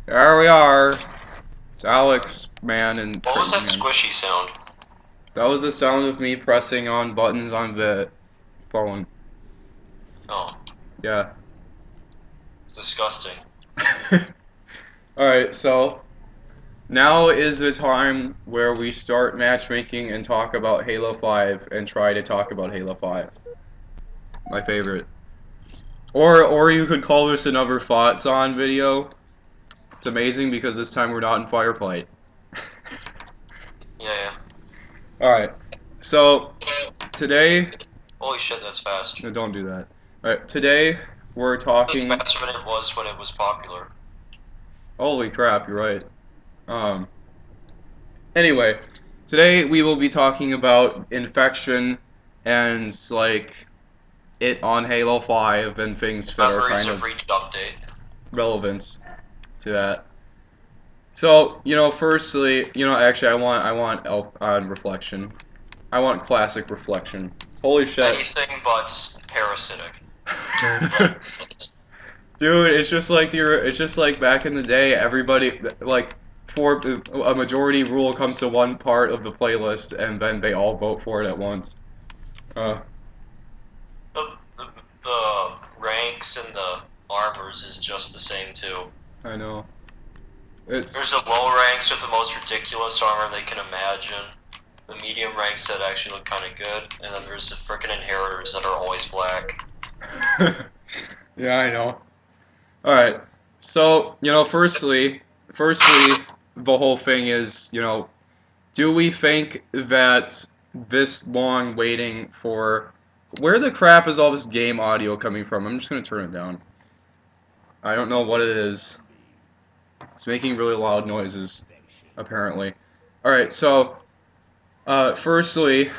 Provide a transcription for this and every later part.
There we are. It's Alex, man, and What was that Triton, man. squishy sound? That was the sound of me pressing on buttons on the phone. Oh, Yeah. it's disgusting. Alright, so now is the time where we start matchmaking and talk about Halo 5 and try to talk about Halo 5. My favorite. Or you could call this another thoughts on video. It's amazing because this time we're not in firefight. Yeah. Alright. So today Holy shit, that's fast. no, don't do that. Alright, today we're It's talking. faster than it was when it was popular. Holy crap, you're right. Um, anyway, today we will be talking about infection and like it on Halo 5 and things that are Memories kind of of Reach update. relevant to that. So, firstly, actually I want reflection. I want classic reflection. Holy shit. Anything but parasitic. Dude, it's just like back in the day, everybody like for a majority rule comes to one part of the playlist, and then they all vote for it at once. Uh, The ranks and the armors is just the same too. I know. There's It's the low ranks with the most ridiculous armor they can imagine. The medium ranks that actually look kind of good, and then there's the frickin' inheritors that are always black. yeah, I know. All right. So, firstly, the whole thing is, do we think that this long waiting for where the crap is all this game audio coming from? I'm just gonna turn it down. I don't know what it is. It's making really loud noises, apparently. Alright, so, firstly,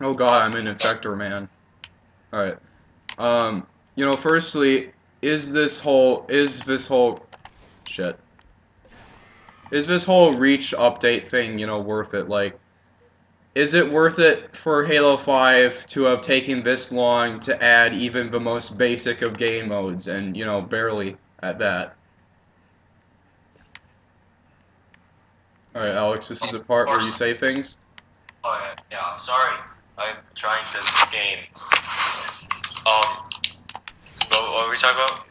oh god, I'm an infector, man. Alright, firstly, shit. Is this whole Reach update thing, worth it? Like, is it worth it for Halo 5 to have taken this long to add even the most basic of game modes, and, barely at that? Alright, Alex, this is the part where you say things? Oh yeah, sorry. I'm trying to game. Um, what were we talking about?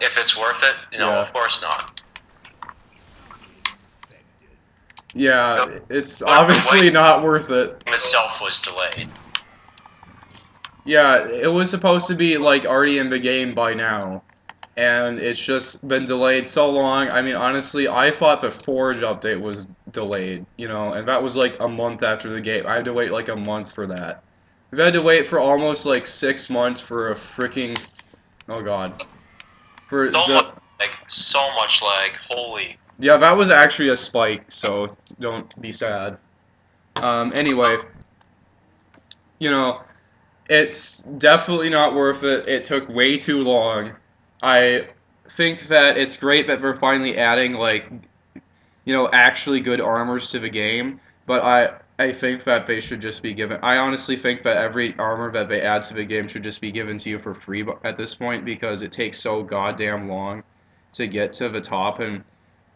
If it's worth it? No, Yeah. of course not. Yeah, it's But the obviously wait not worth it. itself was delayed. Yeah, it was supposed to be, like, already in the game by now. And it's just been delayed so long. I mean, honestly, I thought the Forge update was delayed, and that was, like, a month after the game. I had to wait, like, a month for that. We've had to wait for almost, like, 6 months for a freaking... Oh, God. For the... So much lag. Holy. Yeah, that was actually a spike, so don't be sad. Anyway, you know... It's definitely not worth it. It took way too long. I think that it's great that we're finally adding, like, actually good armors to the game, but I think that they should just be given. I honestly think that every armor that they add to the game should just be given to you for free at this point because it takes so goddamn long to get to the top and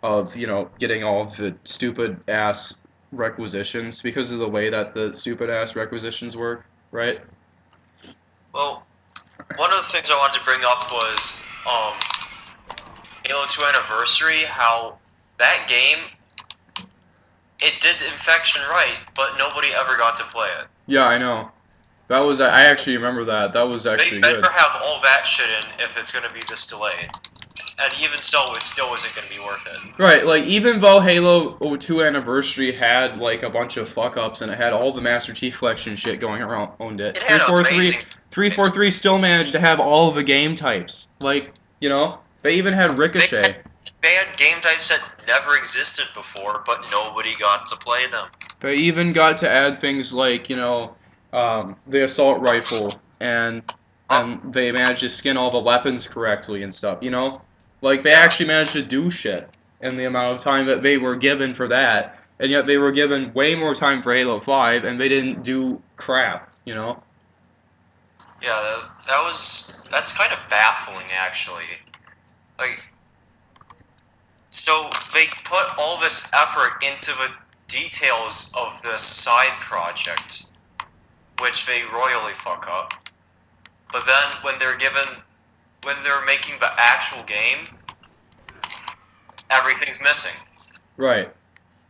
of, getting all of the stupid ass requisitions because of the way that the stupid ass requisitions work, right? Well, one of the things I wanted to bring up was Halo 2 Anniversary. How that game it did Infection right, but nobody ever got to play it. Yeah, I know. That was I actually remember that. That was They actually better good. have all that shit in if it's going to be this delayed. And even so, it still isn't going to be worth it. Right, like even though Halo 2 Anniversary had like a bunch of fuck ups and it had all the Master Chief Collection shit going around it, It had amazing. 343 still managed to have all of the game types. Like, they even had Ricochet. They had game types that never existed before, but nobody got to play them. They even got to add things like, the assault rifle and they managed to skin all the weapons correctly and stuff, Like they actually managed to do shit in the amount of time that they were given for that, and yet they were given way more time for Halo 5 and they didn't do crap. Yeah, that's kind of baffling, actually. Like, So they put all this effort into the details of this side project, which they royally fuck up. But then when they're making the actual game, everything's missing. Right.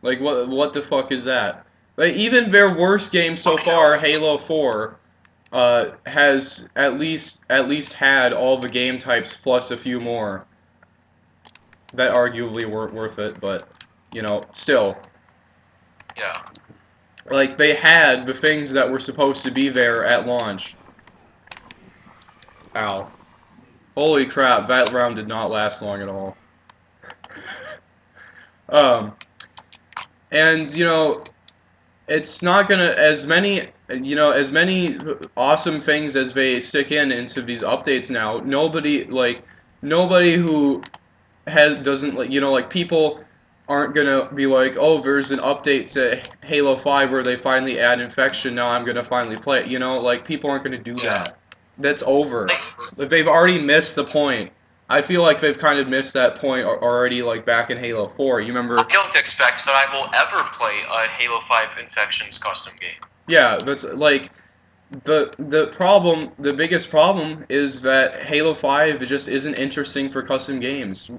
Like, what the fuck is that? Like, even their worst game so far, Halo 4, has at least had all the game types plus a few more that arguably weren't worth it, but, you know, still. Yeah. Like, they had the things that were supposed to be there at launch. Ow. Holy crap, that round did not last long at all. And, you know, it's not gonna, as many awesome things as they stick into these updates now, nobody who doesn't, like, like, people aren't gonna be like, oh, there's an update to Halo 5 where they finally add infection, now I'm gonna finally play it, like, people aren't gonna do that. That's over. Like, they've already missed the point. I feel like they've kind of missed that point already, like, back in Halo 4. You remember? I don't expect that I will ever play a Halo 5 Infections custom game. Yeah, that's, like, the biggest problem is that Halo 5 just isn't interesting for custom games.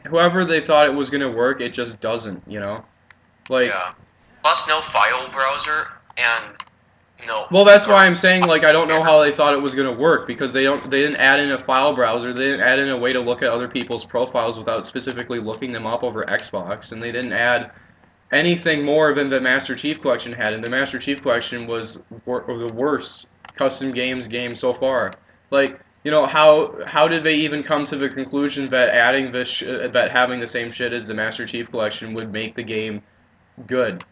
Whoever they thought it was gonna work, it just doesn't, Like, yeah. Plus, no file browser and no. Well, that's why I'm saying, like, I don't know how they thought it was gonna work, because they didn't add in a file browser, they didn't add in a way to look at other people's profiles without specifically looking them up over Xbox, and they didn't add anything more than the Master Chief Collection had, and the Master Chief Collection was the worst custom game so far. Like, how did they even come to the conclusion that adding that having the same shit as the Master Chief Collection would make the game good,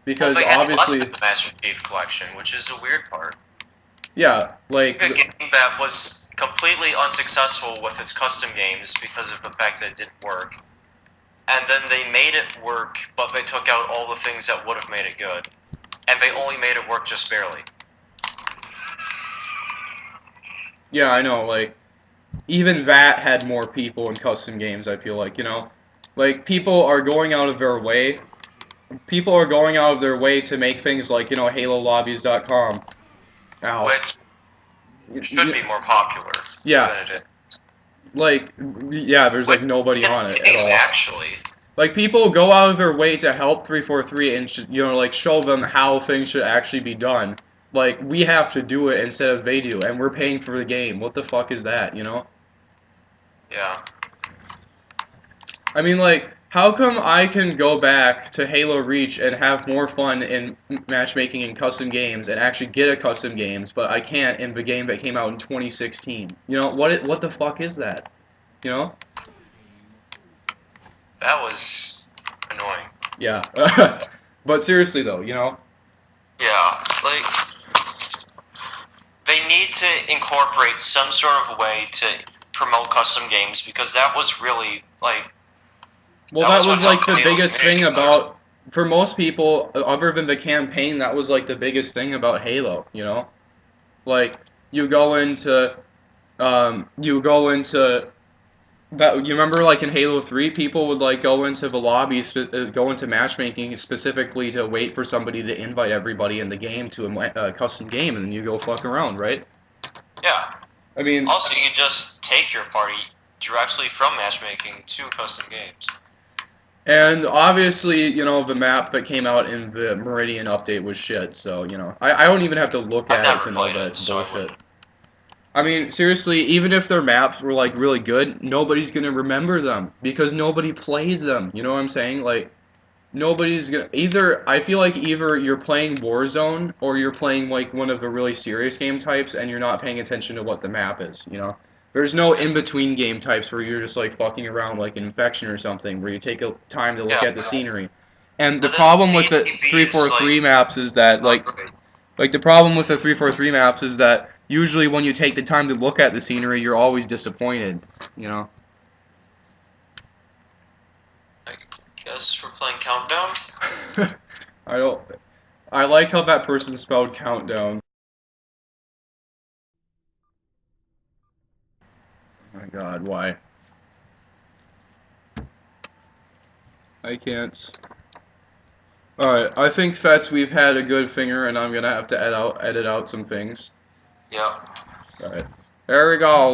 Because well, they obviously had less than the Master Chief Collection, which is a weird part. Yeah, like a game that was completely unsuccessful with its custom games because of the fact that it didn't work. And then they made it work, but they took out all the things that would have made it good. And they only made it work just barely. Yeah, I know, like, even that had more people in custom games, I feel like, Like, people are going out of their way to make things like, HaloLobbies.com. Ow. Which should be more popular than it is. Like, yeah, there's, like, nobody on it at all. Actually. Like, people go out of their way to help 343 and, like, show them how things should actually be done. Like, we have to do it instead of they do, and we're paying for the game. What the fuck is that, Yeah. I mean, like, how come I can go back to Halo Reach and have more fun in matchmaking in custom games and actually get a custom games, but I can't in the game that came out in 2016? What the fuck is that? That was annoying. Yeah. But seriously, though, Yeah, like, they need to incorporate some sort of way to promote custom games, because that was really, like... Well, that was like the biggest thing about, for most people, other than the campaign, that was like the biggest thing about Halo, Like, you go into that, you remember, like, in Halo 3, people would, like, go into the lobbies, go into matchmaking specifically to wait for somebody to invite everybody in the game to a custom game, and then you go fuck around, right? Yeah. I mean... Also, you just take your party directly from matchmaking to custom games. And obviously, the map that came out in the Meridian update was shit, so, I don't even have to look at it to know that it's bullshit. I mean, seriously, even if their maps were, like, really good, nobody's gonna remember them, because nobody plays them, you know what I'm saying? Like, nobody's gonna... I feel like either you're playing Warzone, or you're playing, like, one of the really serious game types, and you're not paying attention to what the map is, There's no in-between game types where you're just, like, fucking around like an Infection or something, where you take time to look at the scenery. And the problem with the 343 maps is that, like, the problem with the 343 maps is that usually when you take the time to look at the scenery, you're always disappointed, I guess we're playing Countdown? I like how that person spelled Countdown. Oh my god, why? I can't. Alright, I think, Fets, we've had a good finger, and I'm gonna have to edit out some things. Yeah. Alright. There we go.